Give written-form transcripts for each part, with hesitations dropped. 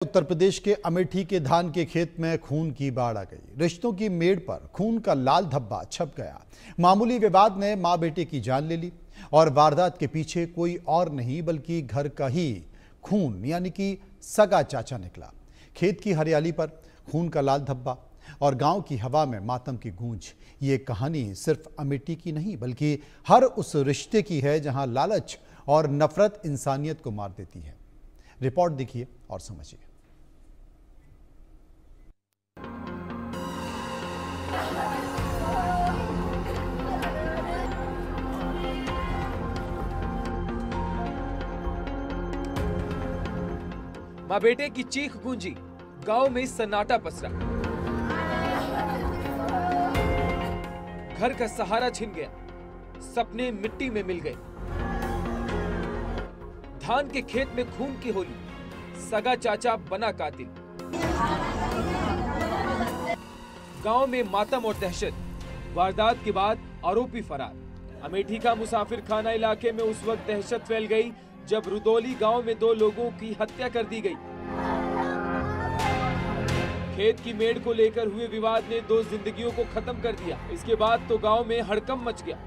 उत्तर प्रदेश के अमेठी के धान के खेत में खून की बाढ़ आ गई। रिश्तों की मेड़ पर खून का लाल धब्बा छप गया। मामूली विवाद ने मां बेटे की जान ले ली और वारदात के पीछे कोई और नहीं बल्कि घर का ही खून यानी कि सगा चाचा निकला। खेत की हरियाली पर खून का लाल धब्बा और गांव की हवा में मातम की गूंज। ये कहानी सिर्फ अमेठी की नहीं बल्कि हर उस रिश्ते की है जहां लालच और नफरत इंसानियत को मार देती है। रिपोर्ट देखिए और समझिए। मां बेटे की चीख गूंजी, गांव में सन्नाटा पसरा। घर का सहारा छिन गया, सपने मिट्टी में मिल गए। धान के खेत में खून की होली, सगा चाचा बना कातिल। गांव में मातम और दहशत। वारदात के बाद आरोपी फरार। अमेठी का मुसाफिर खाना इलाके में उस वक्त दहशत फैल गई जब रुदौली गांव में 2 लोगों की हत्या कर दी गई। खेत की मेड़ को लेकर हुए विवाद ने 2 जिंदगियों को खत्म कर दिया। इसके बाद तो गांव में हड़कंप मच गया।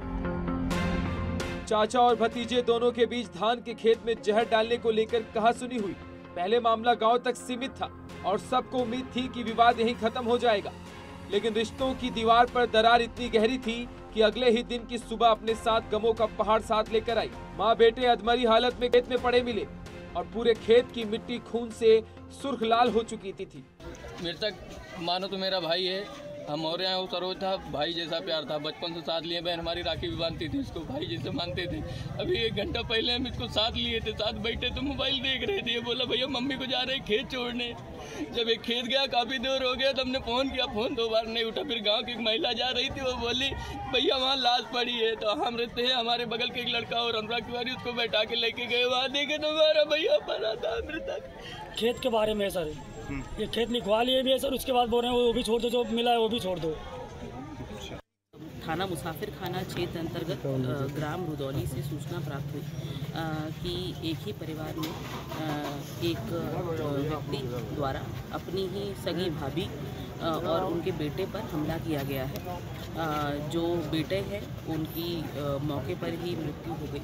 चाचा और भतीजे दोनों के बीच धान के खेत में जहर डालने को लेकर कहासुनी हुई। पहले मामला गांव तक सीमित था और सबको उम्मीद थी कि विवाद यहीं खत्म हो जाएगा, लेकिन रिश्तों की दीवार पर दरार इतनी गहरी थी कि अगले ही दिन की सुबह अपने साथ गमों का पहाड़ साथ लेकर आई। माँ बेटे अधमरी हालत में खेत में पड़े मिले और पूरे खेत की मिट्टी खून से सुर्ख लाल हो चुकी थी। मेरे तक मानो तो मेरा भाई है। हम और यहाँ सरोज था, भाई जैसा प्यार था। बचपन से साथ लिए, बहन हमारी राखी भी बांधती थी, इसको भाई जैसे मानते थे। अभी 1 घंटा पहले हम इसको साथ लिए थे, साथ बैठे तो मोबाइल देख रहे थे। बोला भैया मम्मी को जा रहे खेत छोड़ने। जब एक खेत गया, काफ़ी दूर हो गया, तो हमने फ़ोन किया, फ़ोन 2 बार नहीं उठा। फिर गाँव की एक महिला जा रही थी, वो बोली भैया वहाँ लाश पड़ी है। तो हम रहते हैं, हमारे बगल के एक लड़का और अनुराग तिवारी, उसको बैठा के लेके गए। वहाँ देखे तो हमारा भैया पड़ा था मृतक। खेत के बारे में सर, ये खेत लिखवा लिए भी है सर, उसके बाद बोल रहे हैं वो भी छोड़ दो, जो मिला है वो भी छोड़ दो। थाना मुसाफिर खाना क्षेत्र अंतर्गत ग्राम रुदौली से सूचना प्राप्त हुई कि एक ही परिवार में एक व्यक्ति द्वारा अपनी ही सगी भाभी और उनके बेटे पर हमला किया गया है। जो बेटे हैं उनकी मौके पर ही मृत्यु हो गई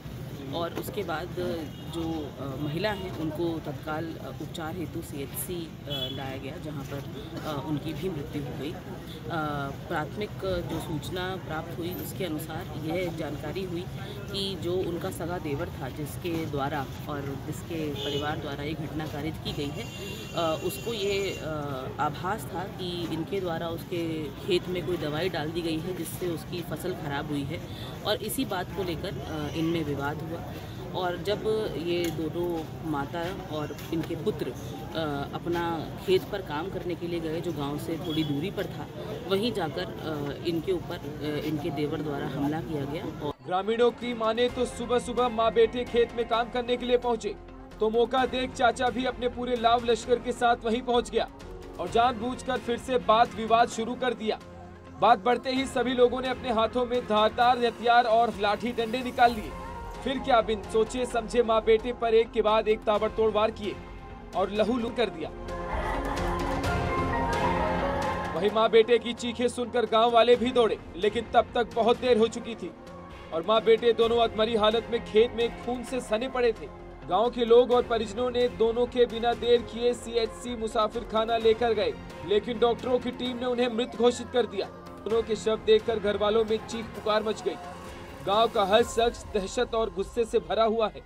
और उसके बाद जो महिला हैं उनको तत्काल उपचार हेतु CHC लाया गया, जहां पर उनकी भी मृत्यु हो गई। प्राथमिक जो सूचना प्राप्त हुई उसके अनुसार यह जानकारी हुई कि जो उनका सगा देवर था, जिसके द्वारा और जिसके परिवार द्वारा ये घटना कारित की गई है, उसको ये आभास था कि इनके द्वारा उसके खेत में कोई दवाई डाल दी गई है जिससे उसकी फसल खराब हुई है और इसी बात को लेकर इनमें विवाद हुआ। और जब ये दोनों माता और इनके पुत्र अपना खेत पर काम करने के लिए गए, जो गांव से थोड़ी दूरी पर था, वहीं जाकर इनके ऊपर इनके देवर द्वारा हमला किया गया। और ग्रामीणों की माने तो सुबह सुबह माँ बेटे खेत में काम करने के लिए पहुंचे तो मौका देख चाचा भी अपने पूरे लाव लश्कर के साथ वहीं पहुंच गया और जानबूझकर फिर से बात विवाद शुरू कर दिया। बात बढ़ते ही सभी लोगों ने अपने हाथों में धारदार हथियार और लाठी डंडे निकाल लिए। फिर क्या बिन सोचे समझे माँ बेटे पर एक के बाद एक ताबड़तोड़ वार किए और लहूलुहान कर दिया। वही माँ बेटे की चीखें सुनकर गांव वाले भी दौड़े, लेकिन तब तक बहुत देर हो चुकी थी और माँ बेटे दोनों अधमरी हालत में खेत में खून से सने पड़े थे। गांव के लोग और परिजनों ने दोनों के बिना देर किए CHC मुसाफिर खाना लेकर गए, लेकिन डॉक्टरों की टीम ने उन्हें मृत घोषित कर दिया। दोनों के शव देखकर घर वालों में चीख पुकार मच गई। गांव का हर शख्स दहशत और गुस्से से भरा हुआ है।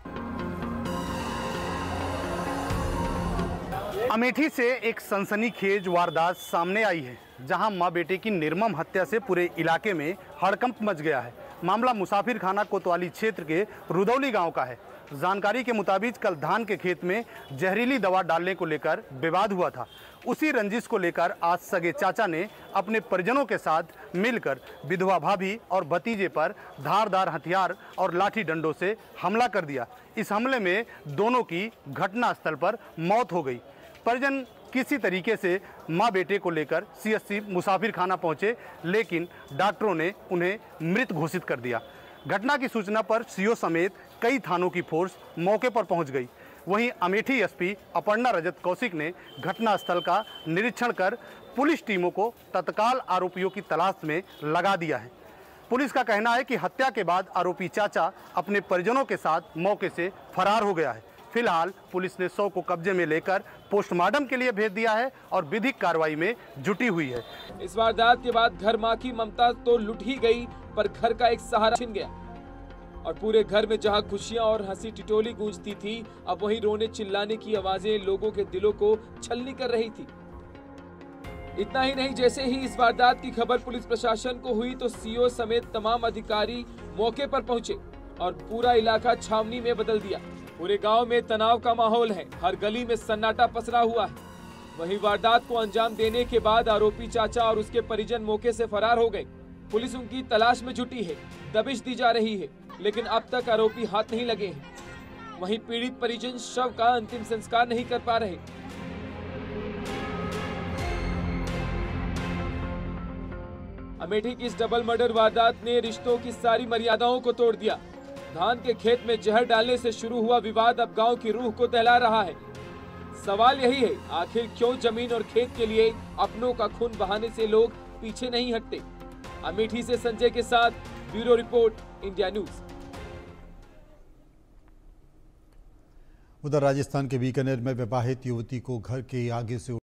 अमेठी से एक सनसनीखेज वारदात सामने आई है, जहां मां बेटे की निर्मम हत्या से पूरे इलाके में हड़कंप मच गया है। मामला मुसाफिर खाना कोतवाली क्षेत्र के रुदौली गांव का है। जानकारी के मुताबिक कल धान के खेत में जहरीली दवा डालने को लेकर विवाद हुआ था। उसी रंजिश को लेकर आज सगे चाचा ने अपने परिजनों के साथ मिलकर विधवा भाभी और भतीजे पर धारदार हथियार और लाठी डंडों से हमला कर दिया। इस हमले में दोनों की घटनास्थल पर मौत हो गई। परिजन किसी तरीके से मां बेटे को लेकर CHC मुसाफिर खाना पहुंचे, लेकिन डॉक्टरों ने उन्हें मृत घोषित कर दिया। घटना की सूचना पर CO समेत कई थानों की फोर्स मौके पर पहुंच गई। वहीं अमेठी एसपी अपर्णा रजत कौशिक ने घटनास्थल का निरीक्षण कर पुलिस टीमों को तत्काल आरोपियों की तलाश में लगा दिया है। पुलिस का कहना है कि हत्या के बाद आरोपी चाचा अपने परिजनों के साथ मौके से फरार हो गया है। फिलहाल पुलिस ने शव को कब्जे में लेकर पोस्टमार्टम के लिए भेज दिया है और विधिक कार्रवाई में जुटी हुई है। इस वारदात के बाद घर मां की ममता तो लुट ही गई, पर घर का एक सहारा छिन गया और पूरे घर में जहां खुशियां और हंसी टिटोली गूंजती थी, अब वहीं रोने चिल्लाने की आवाजें लोगों के दिलों को छलनी कर रही थी। इतना ही नहीं, जैसे ही इस वारदात की खबर पुलिस प्रशासन को हुई तो सीओ समेत तमाम अधिकारी मौके पर पहुंचे और पूरा इलाका छावनी में बदल दिया। पूरे गांव में तनाव का माहौल है, हर गली में सन्नाटा पसरा हुआ है। वहीं वारदात को अंजाम देने के बाद आरोपी चाचा और उसके परिजन मौके से फरार हो गए। पुलिस उनकी तलाश में जुटी है, दबिश दी जा रही है, लेकिन अब तक आरोपी हाथ नहीं लगे हैं। वहीं पीड़ित परिजन शव का अंतिम संस्कार नहीं कर पा रहे। अमेठी की इस डबल मर्डर वारदात ने रिश्तों की सारी मर्यादाओं को तोड़ दिया। धान के खेत में जहर डालने से शुरू हुआ विवाद अब गांव की रूह को दहला रहा है। सवाल यही है, आखिर क्यों जमीन और खेत के लिए अपनों का खून बहाने से लोग पीछे नहीं हटते। अमेठी से संजय के साथ ब्यूरो रिपोर्ट, इंडिया न्यूज। उधर राजस्थान के बीकानेर में विवाहित युवती को घर के आगे से